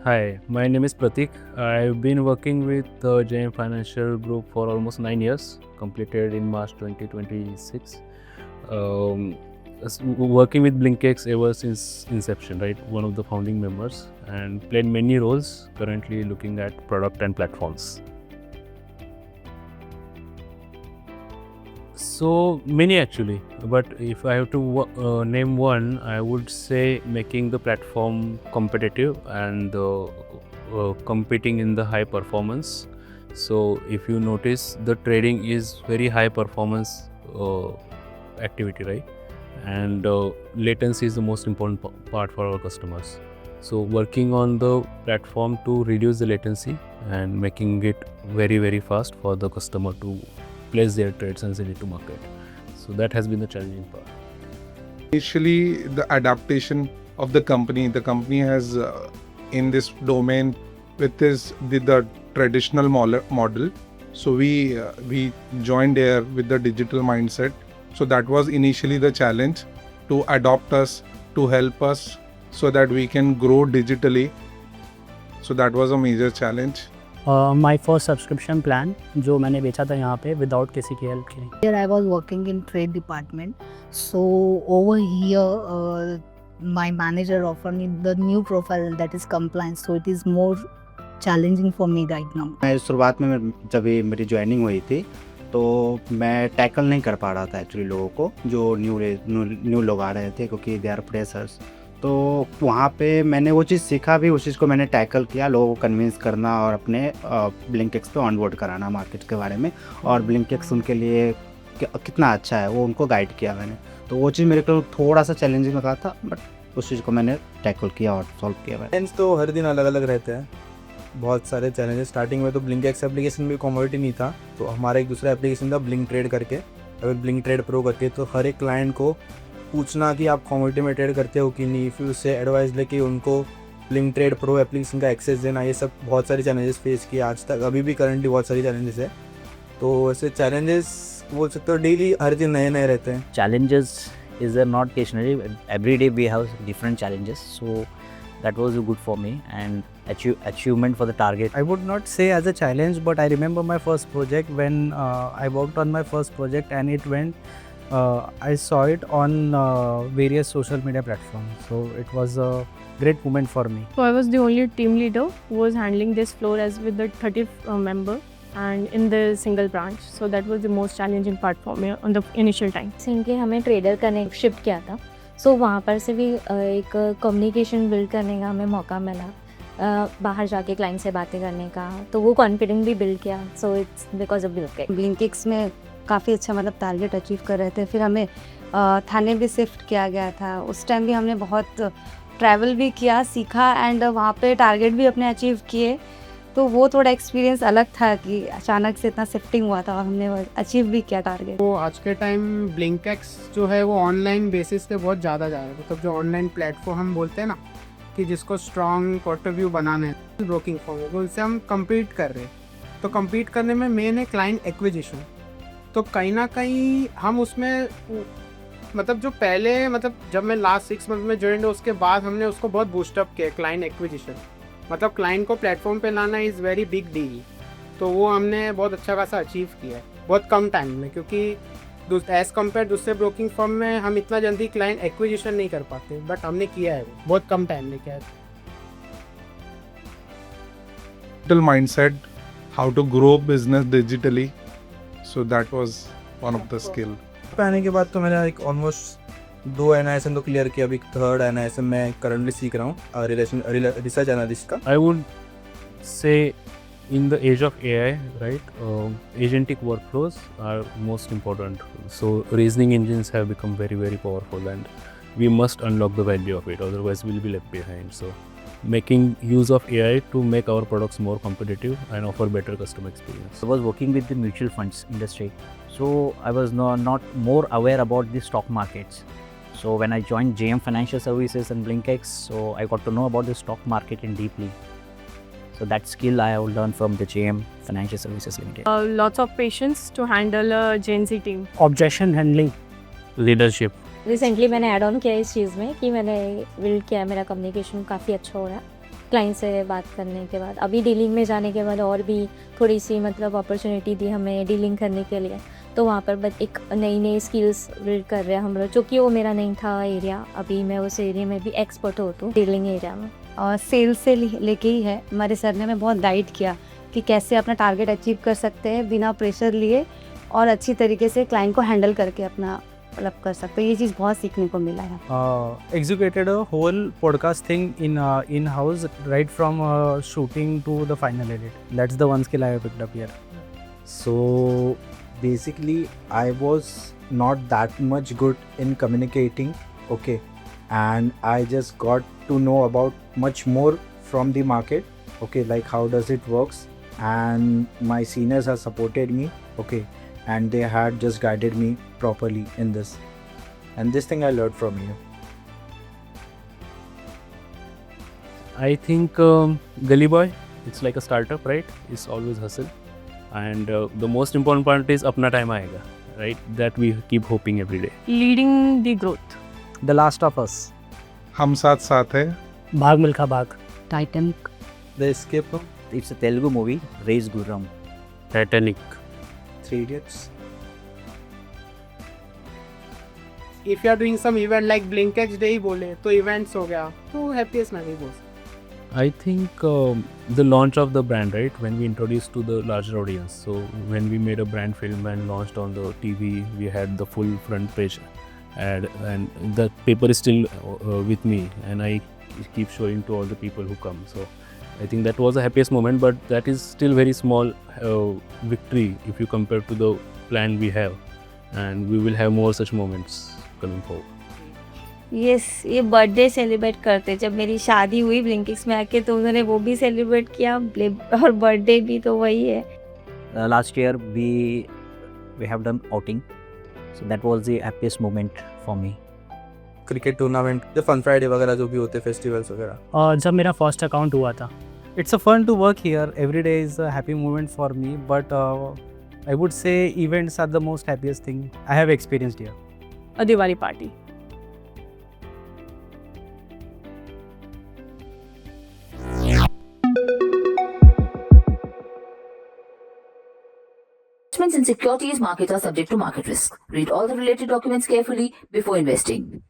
Hi, my name is Pratik. I've been working with the JM Financial Group for almost 9 years, completed in March 2026. Um, Working with BlinkX ever since inception, right? One of the founding members and played many roles, currently looking at product and platforms. So many actually, but if I have to name one, I would say making the platform competitive and competing in the high performance. So if you notice, the trading is very high performance activity, right? And latency is the most important part for our customers. So working on the platform to reduce the latency and making it very fast for the customer to place their trades and send it to market. So that has been the challenging part. Initially, the adaptation of the company has in this domain with the traditional model. So we joined here with the digital mindset. So that was initially the challenge to adopt us, to help us so that we can grow digitally. So that was a major challenge. My first subscription plan जो मैंने बेचा था यहाँ पे without किसी की help के। Here I was working in trade department. So over here, my manager offered me the new profile that is compliance. So it is more challenging for me right now. मैं शुरुआत में जब ये मेरी joining हुई थी तो मैं टैकल नहीं कर पा रहा था एक्चुअली लोगों को जो न्यू लोग आ रहे थे क्योंकि दे आर फ्रेशर्स। तो वहाँ पे मैंने वो चीज़ सीखा भी, उस चीज़ को मैंने टैकल किया, लोगों को कन्विंस करना और अपने ब्लिंकिक्स पे ऑनबोर्ड कराना मार्केट के बारे में, और ब्लिंकिक्स उनके लिए कितना अच्छा है वो उनको गाइड किया मैंने। तो वो चीज़ मेरे को थोड़ा सा चैलेंजिंग लगा था, बट उस चीज़ को मैंने टैकल किया और सॉल्व किया मैंने। चैलेंज तो हर दिन अलग अलग रहते हैं, बहुत सारे चैलेंजेस। स्टार्टिंग में तो ब्लिंकिक्स एप्लीकेशन भी कमोडिटी नहीं था, तो हमारा एक दूसरा एप्लीकेशन था ब्लिंक ट्रेड करके, अगर ब्लिंक ट्रेड प्रो करके। तो हर एक क्लाइंट को पूछना कि आप कमोडिटी में ट्रेड करते हो कि नहीं, फिर उससे एडवाइस लेके उनको ब्लिंक ट्रेड प्रो एप्लीकेशन का एक्सेस देना, ये सब बहुत सारे चैलेंजेस फेस किए आज तक। अभी भी करंटली बहुत सारी चैलेंजेस है। तो ऐसे चैलेंजेस बोल सकते हो डेली हर दिन नए नए रहते हैं। Challenges is not occasionally, every day we have different challenges, so that was good for me and achievement for the target. I would not say as a challenge, but I remember my first project when I worked on my first project and it went, I saw it on various social media platforms. So it was a great moment for me. So I was the only team leader who was handling this floor as with the 30th member and in the single branch. So that was the most challenging part for me on the initial time. Recently हमें trader connect shift किया था, सो वहाँ पर से भी एक communication build करने का हमें मौका मिला, बाहर जाके क्लाइंट से बातें करने का, तो वो कॉन्फिडेंस भी बिल्ड किया। सो इट्स बिकॉज ऑफ ब्लिंकिक्स में काफ़ी अच्छा मतलब टारगेट अचीव कर रहे थे। फिर हमें थाने भी शिफ्ट किया गया था। उस टाइम भी हमने बहुत ट्रैवल भी किया, सीखा एंड वहाँ पे टारगेट भी अपने अचीव किए। तो वो थोड़ा एक्सपीरियंस अलग था कि अचानक से इतना शिफ्टिंग हुआ था और हमने अचीव भी किया टारगेट। तो आज के टाइम ब्लिंकिक्स जो है वो ऑनलाइन बेसिस पे बहुत ज़्यादा जा रहा है, मतलब जो ऑनलाइन प्लेटफॉर्म हम बोलते हैं ना कि जिसको स्ट्रॉन्ग पॉइंट ऑफ व्यू बनाना है, ब्रोकिंग फॉर्म है, तो उससे हम कम्पीट कर रहे हैं। तो कम्पीट करने में मेन है क्लाइंट एक्विजिशन। तो कहीं ना कहीं हम उसमें मतलब जो पहले मतलब जब मैं लास्ट 6 मंथ में ज्वाइन हुआ उसके बाद हमने उसको बहुत बूस्टअप किया क्लाइंट एक्विजिशन। मतलब क्लाइंट को प्लेटफॉर्म पे लाना इज़ वेरी बिग डील। तो वो हमने बहुत अच्छा खासा अचीव किया है बहुत कम टाइम में, क्योंकि एज़ कम्पेयर दूसरे ब्रोकिंग फर्म में हम इतना जल्दी क्लाइंट एक्विजिशन नहीं कर पाते, बट हमने किया है वो बहुत कम टाइम में किया है। Digital mindset, how to grow business digitally. So that was one of the skill. पे आने के बाद तो मैंने एक ऑलमोस्ट 2 NISM तो क्लियर किया, अभी 3rd NISM मैं करंटली सीख रहा हूँ रिसर्च एनालिस्ट का। I would say in the age of AI, right, agentic workflows are most important. So reasoning engines have become very powerful and we must unlock the value of it, otherwise we'll be left behind. So making use of AI to make our products more competitive and offer better customer experience. I was working with the mutual funds industry, so I was not more aware about the stock markets. So when I joined JM Financial Services and BlinkX, so I got to know about the stock market in deeply. So that skill I have learned from the JM Financial Services Limited. Lots of patience to handle a Gen Z team. Objection handling, recently मैंने add on किया इस चीज़ में कि मैंने build किया, मेरा communication काफ़ी अच्छा हो रहा है क्लाइंट से बात करने के बाद अभी डीलिंग में जाने के बाद और भी थोड़ी सी मतलब अपॉर्चुनिटी दी हमें डीलिंग करने के लिए, तो वहाँ पर बस एक नई स्किल्स बिल्ड कर रहे हैं हम लोग, जो कि वो मेरा नहीं था एरिया। अभी मैं उस एरिया में भी एक्सपर्ट हो तो डीलिंग एरिया में। और सेल्स से लेके ही है, हमारे सर ने हमें बहुत गाइड किया कि कैसे अपना टारगेट अचीव कर सकते हैं बिना प्रेशर लिए और अच्छी तरीके से क्लाइंट को हैंडल करके अपना मतलब कर सकते हैं। ये चीज़ बहुत सीखने को मिला है। Executed a whole podcast thing in house right from shooting to the final edit. That's the one skill I have picked up here. So basically I was not that much good in communicating, okay, and I just got to know about much more from the market, okay, like how does it works, and my seniors have supported me, okay, and they had just guided me properly in this, and this thing I learned from you. I think Gully Boy, it's like a startup, right? It's always hustle, and the most important part is अपना time आएगा, right? That we keep hoping every day. Leading the growth. The Last of Us. हम साथ साथ है, भाग मिल्खा भाग। Titanic. The Escape Room, It's a Telugu movie, Race Gurram. Titanic. 3 Idiots. If you are doing some event like blinkex day ही बोले तो events हो गया, तो हैप्पीएस्ट मैं नहीं बोल सकता। I think the launch of the brand, right? When we introduced to the larger audience. So when we made a brand film and launched on the TV, we had the full front page ad, and the paper is still with me, and I keep showing to all the people who come. So I think that was the happiest moment, but that is still very small victory if you compare to the plan we have, and we will have more such moments coming forward. Yes, ये birthday celebrate करते जब मेरी शादी हुई ब्लिंकिक्स में आके, तो उन्होंने वो भी सेलिब्रेट किया और बर्थडे भी तो वही है। Last year we have done outing, so that was the happiest moment for me. Cricket tournament, जो फन फ्राइडे वगैरह जो भी होते फेस्टिवल्स वगैरह। और जब मेरा फर्स्ट अकाउंट हुआ था। It's a fun to work here. Every day is a happy moment for me, but I would say events are the most happiest thing I have experienced here. A Diwali party. Investments in securities markets are subject to market risk. Read all the related documents carefully before investing.